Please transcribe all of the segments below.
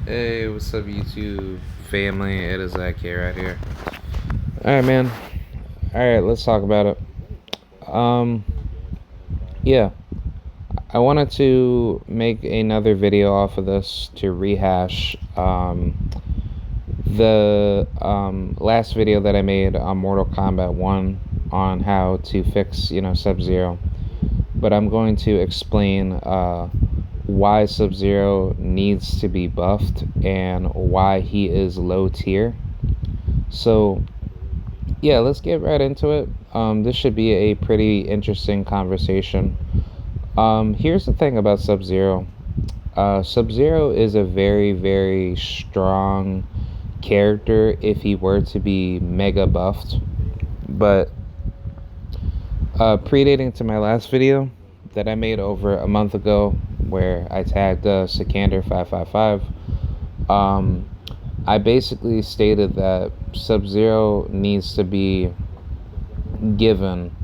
Hey, what's up, YouTube family? It is Zach here, right here. Alright, man. Alright, let's talk about it. Um, yeah. I wanted to make another video off of this to rehash the last video that I made on Mortal Kombat 1 on how to fix, Sub-Zero. But I'm going to explain why Sub-Zero needs to be buffed and why he is low tier. So, yeah, let's get right into it. This should be a pretty interesting conversation. Here's the thing about Sub-Zero. Sub-Zero is a very, very strong character if he were to be mega buffed. But predating to my last video that I made over a month ago where I tagged Sikander555, I basically stated that Sub-Zero needs to be given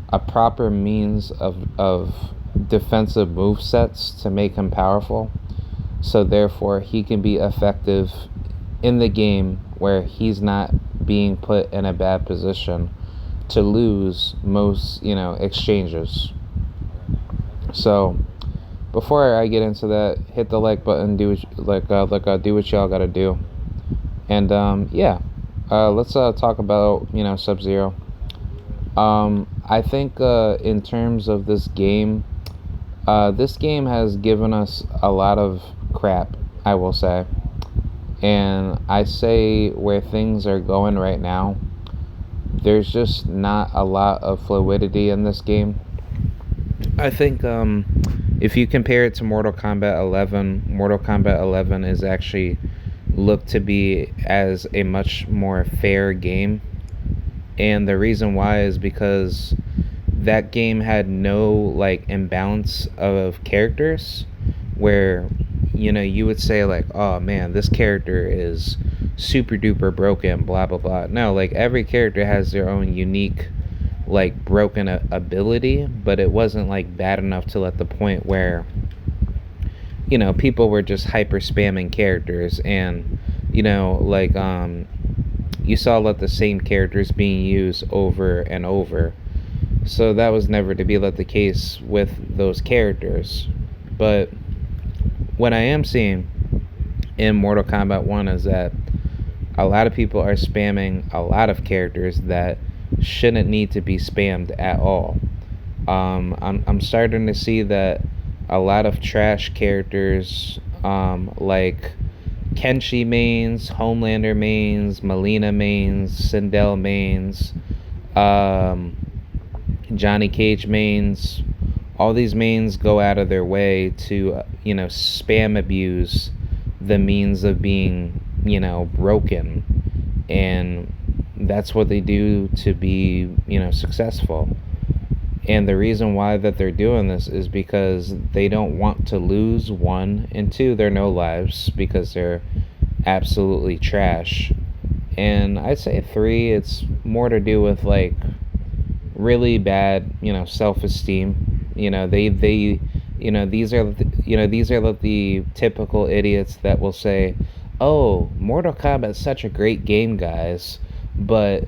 a proper means of defensive move sets to make him powerful, so therefore he can be effective in the game where he's not being put in a bad position to lose most, exchanges. So before I get into that, hit the like button, do what y'all gotta do, and let's talk about Sub-Zero. I think in terms of this game has given us a lot of crap, I will say, and I say where things are going right now, there's just not a lot of fluidity in this game. I think if you compare it to Mortal Kombat 11 is actually looked to be as a much more fair game. And the reason why is because that game had no imbalance of characters where you would say oh man, this character is super duper broken, blah blah blah. No, every character has their own unique broken ability, but it wasn't bad enough to let the point where people were just hyper spamming characters, and you saw the same characters being used over and over. So that was never to be the case with those characters. But what I am seeing in Mortal Kombat 1 is that a lot of people are spamming a lot of characters that shouldn't need to be spammed at all. I'm starting to see that a lot of trash characters like Kenshi mains, Homelander mains, Melina mains, Sindel mains, Johnny Cage mains, all these mains go out of their way to spam abuse the means of being broken, and that's what they do to be successful. And the reason why that they're doing this is because they don't want to lose, one, and two, they're no lives because they're absolutely trash. And I'd say three, it's more to do with really bad self-esteem. These are the typical idiots that will say, oh, Mortal Kombat's such a great game, guys, but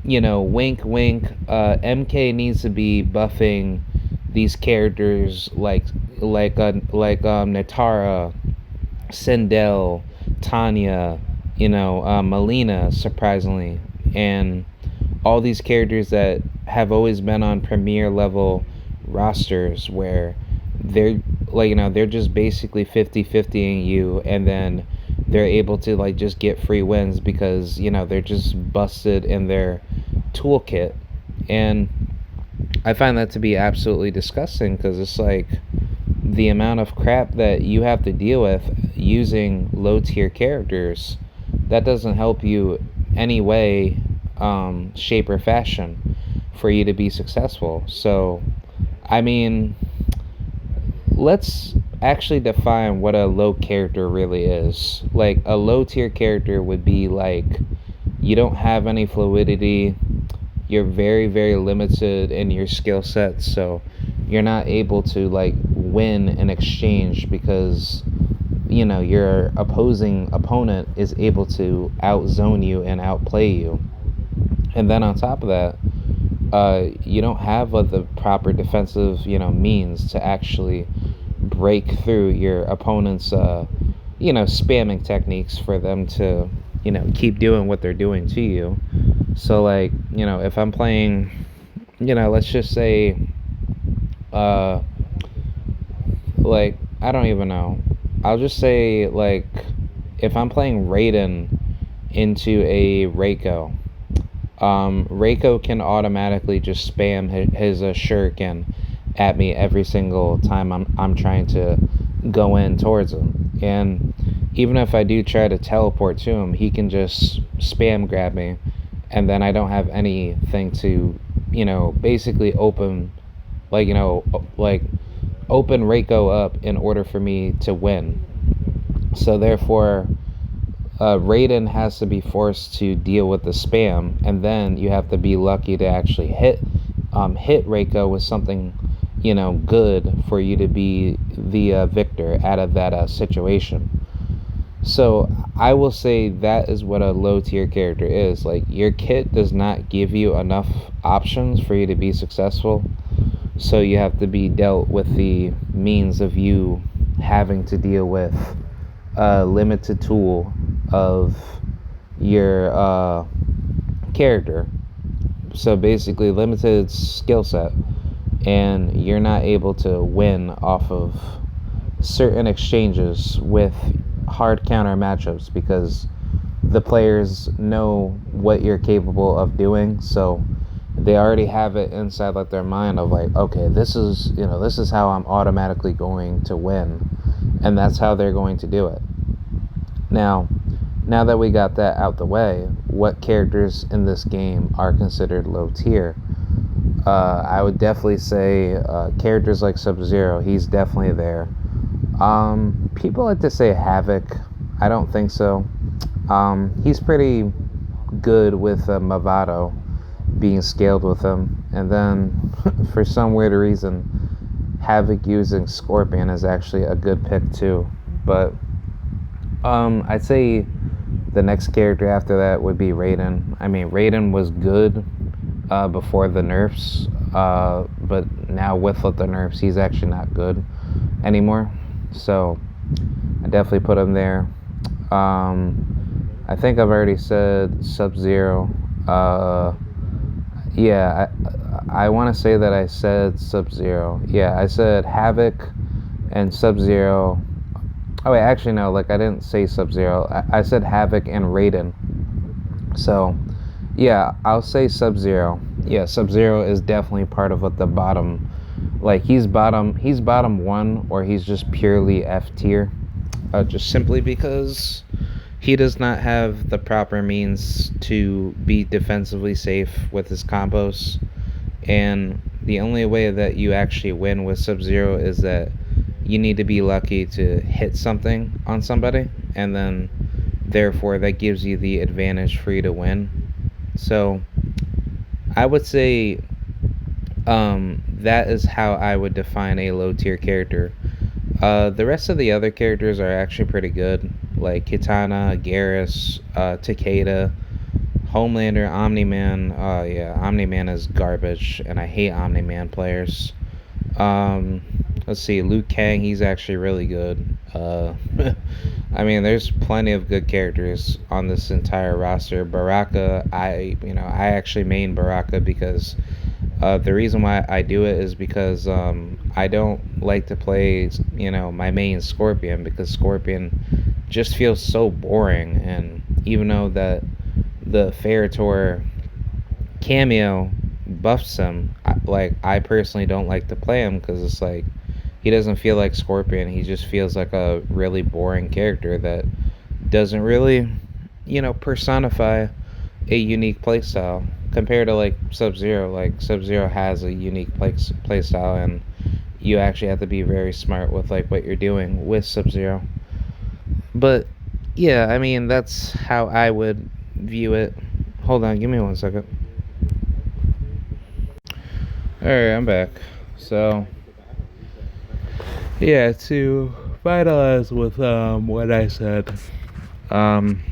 wink wink, MK needs to be buffing these characters Natara, Sindel, Tanya, Melina, surprisingly, and all these characters that have always been on premier level rosters where they're they're just basically 50-50ing you, and then they're able to just get free wins because they're just busted in their toolkit. And I find that to be absolutely disgusting because it's the amount of crap that you have to deal with using low tier characters, that doesn't help you any way, shape or fashion for you to be successful. So I mean, let's actually define what a low character really is. A low tier character would be you don't have any fluidity, you're very, very limited in your skill set, so you're not able to win an exchange because your opposing opponent is able to outzone you and outplay you. And then on top of that, you don't have the proper defensive, means to actually break through your opponent's, spamming techniques for them to, keep doing what they're doing to you. So, like, if I'm playing, let's just say, like, I don't even know. I'll just say, like, if I'm playing Raiden into a Reiko, Reiko can automatically just spam his shuriken at me every single time I'm trying to go in towards him. And even if I do try to teleport to him, he can just spam grab me, and then I don't have anything to, basically like, like open Reiko up in order for me to win. So therefore, Raiden has to be forced to deal with the spam, and then you have to be lucky to actually hit Reiko with something, good for you to be the victor out of that situation. So I will say that is what a low tier character is. Like, your kit does not give you enough options for you to be successful, so you have to be dealt with the means of you having to deal with a limited tool of your character. So basically, limited skill set, and you're not able to win off of certain exchanges with hard counter matchups because the players know what you're capable of doing. So they already have it inside like their mind of like, okay, this is how I'm automatically going to win, and that's how they're going to do it. Now that we got that out the way, what characters in this game are considered low tier? I would definitely say characters like Sub-Zero. He's definitely there. People like to say Havoc. I don't think so. He's pretty good with Mavado being scaled with him, and then for some weird reason, Havoc using Scorpion is actually a good pick too. But I'd say the next character after that would be Raiden. I mean, Raiden was good before the nerfs, but now with the nerfs, he's actually not good anymore. So I definitely put him there. I think I've already said Sub-Zero. Yeah, I want to say that I said Sub-Zero. Yeah, I said Havoc and Sub-Zero. Oh wait, actually no, like I didn't say Sub-Zero. I said Havoc and Raiden. So, yeah, I'll say Sub-Zero. Yeah, Sub-Zero is definitely part of the bottom. Like he's bottom one, or he's just purely F tier. Just simply because he does not have the proper means to be defensively safe with his combos. And the only way that you actually win with Sub-Zero is that you need to be lucky to hit something on somebody, and then therefore that gives you the advantage for you to win. So I would say that is how I would define a low tier character. The rest of the other characters are actually pretty good, like Kitana, Garrus, Takeda, Homelander, Omni-Man. Yeah, Omni-Man is garbage, and I hate Omni-Man players. Let's see, Liu Kang, he's actually really good. I mean, there's plenty of good characters on this entire roster. Baraka, I actually main Baraka because the reason why I do it is because I don't like to play, my main Scorpion, because Scorpion just feels so boring. And even though that the Ferritor cameo buffs him, I personally don't like to play him because it's like he doesn't feel like Scorpion. He just feels like a really boring character that doesn't really, personify a unique playstyle compared to like Sub-Zero. Like Sub-Zero has a unique playstyle, and you actually have to be very smart with like what you're doing with Sub-Zero. But yeah, I mean, that's how I would view it. Hold on, give me 1 second. Alright, I'm back. So yeah, to finalize with what I said. Um,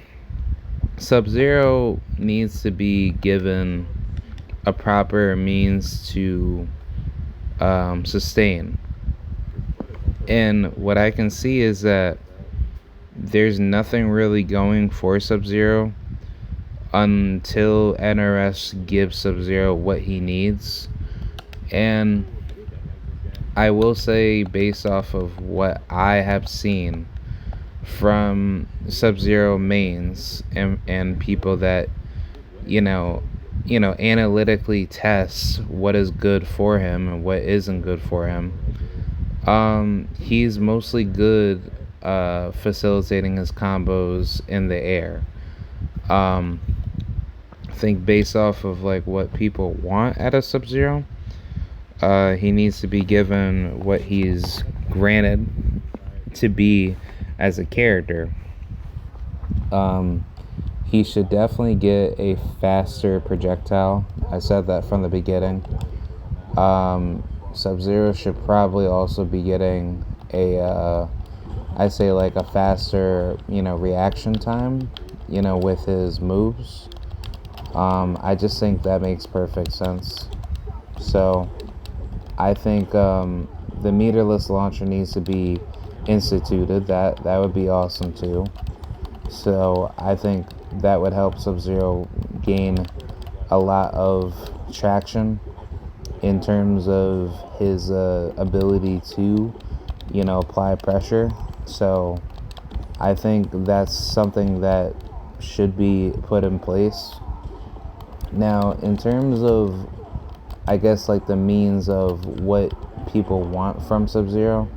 Sub-Zero needs to be given a proper means to sustain. And what I can see is that there's nothing really going for Sub-Zero until NRS gives Sub-Zero what he needs. And I will say, based off of what I have seen from Sub-Zero mains and people that, you know, analytically test what is good for him and what isn't good for him, he's mostly good facilitating his combos in the air. I think based off of like what people want at a Sub-Zero, he needs to be given what he's granted to be as a character. He should definitely get a faster projectile. I said that from the beginning. Sub-Zero should probably also be getting I say like a faster, reaction time, with his moves. I just think that makes perfect sense. So I think the meterless launcher needs to be instituted. That would be awesome too. So I think that would help Sub-Zero gain a lot of traction in terms of his ability to, apply pressure. So I think that's something that should be put in place. Now, in terms of, I guess, like the means of what people want from Sub-Zero,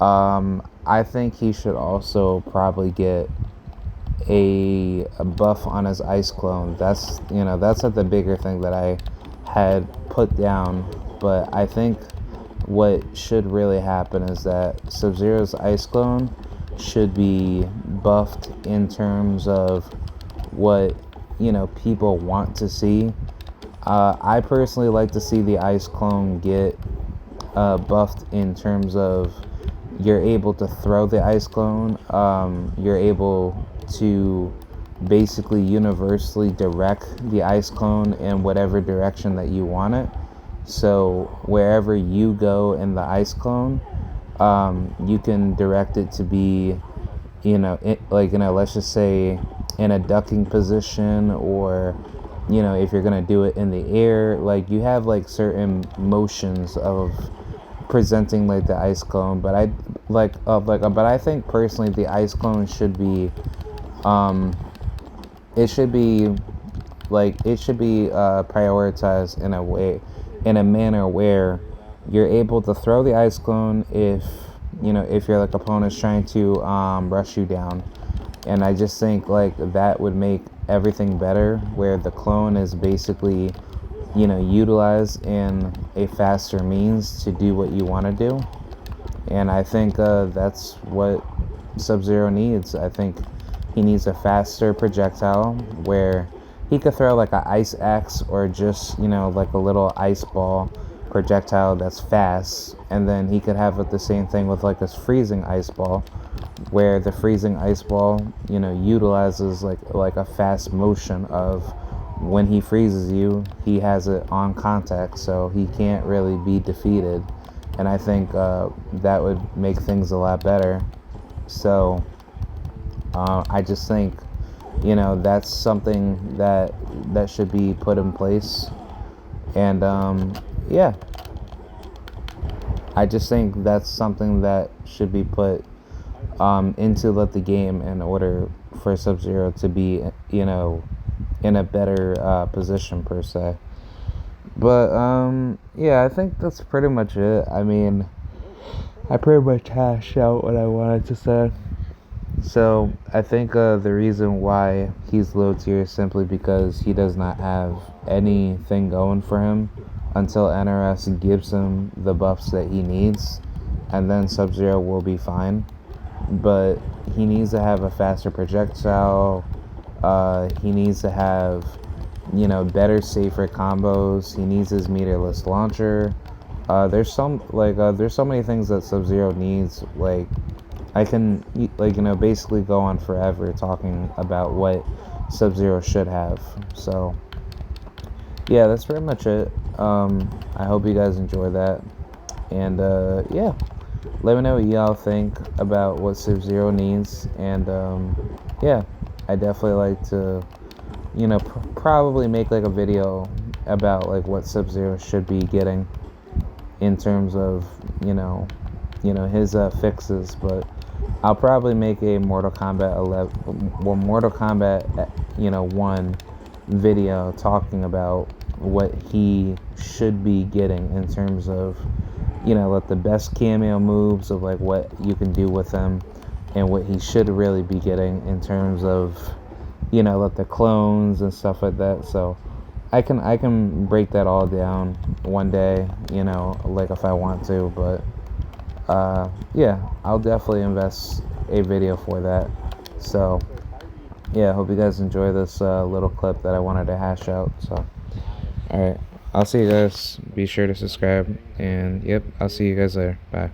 I think he should also probably get a buff on his ice clone. That's like the bigger thing that I had put down. But I think what should really happen is that Sub-Zero's ice clone should be buffed in terms of what people want to see. I personally like to see the ice clone get buffed in terms of you're able to throw the ice clone. You're able to basically universally direct the ice clone in whatever direction that you want it. So wherever you go in the ice clone, you can direct it to be, let's just say in a ducking position, or if you're gonna do it in the air, like you have like certain motions of presenting like the ice clone. But I think personally the ice clone should be prioritized in a manner where you're able to throw the ice clone if your like opponent's trying to rush you down. And I just think like that would make everything better, where the clone is basically utilized in a faster means to do what you want to do. And I think that's what Sub-Zero needs. I think he needs a faster projectile where he could throw like an ice axe, or just like a little ice ball projectile that's fast. And then he could have it the same thing with like his freezing ice ball, where the freezing ice ball utilizes like a fast motion of when he freezes you, he has it on contact, so he can't really be defeated. And I think that would make things a lot better. So I just think that's something that should be put in place. And yeah, I just think that's something that should be put into the game in order for Sub-Zero to be in a better position per se. But yeah, I think that's pretty much it. I mean, I pretty much hashed out what I wanted to say. So I think the reason why he's low tier is simply because he does not have anything going for him until NRS gives him the buffs that he needs, and then Sub-Zero will be fine. But he needs to have a faster projectile. He needs to have better, safer combos. He needs his meterless launcher. There's so many things that Sub-Zero needs, like I can, like, basically go on forever talking about what Sub-Zero should have. So yeah, that's pretty much it. I hope you guys enjoy that, and yeah, let me know what y'all think about what Sub-Zero needs, and yeah, I definitely like to, probably make like a video about like what Sub-Zero should be getting in terms of his fixes, but I'll probably make a Mortal Kombat 11 or Mortal Kombat 1 video talking about what he should be getting in terms of like the best cameo moves of like what you can do with him, and what he should really be getting in terms of like the clones and stuff like that. So I can break that all down one day, like if I want to, but yeah, I'll definitely invest a video for that. So yeah, hope you guys enjoy this little clip that I wanted to hash out. So all right, I'll see you guys. Be sure to subscribe, and yep, I'll see you guys later. Bye.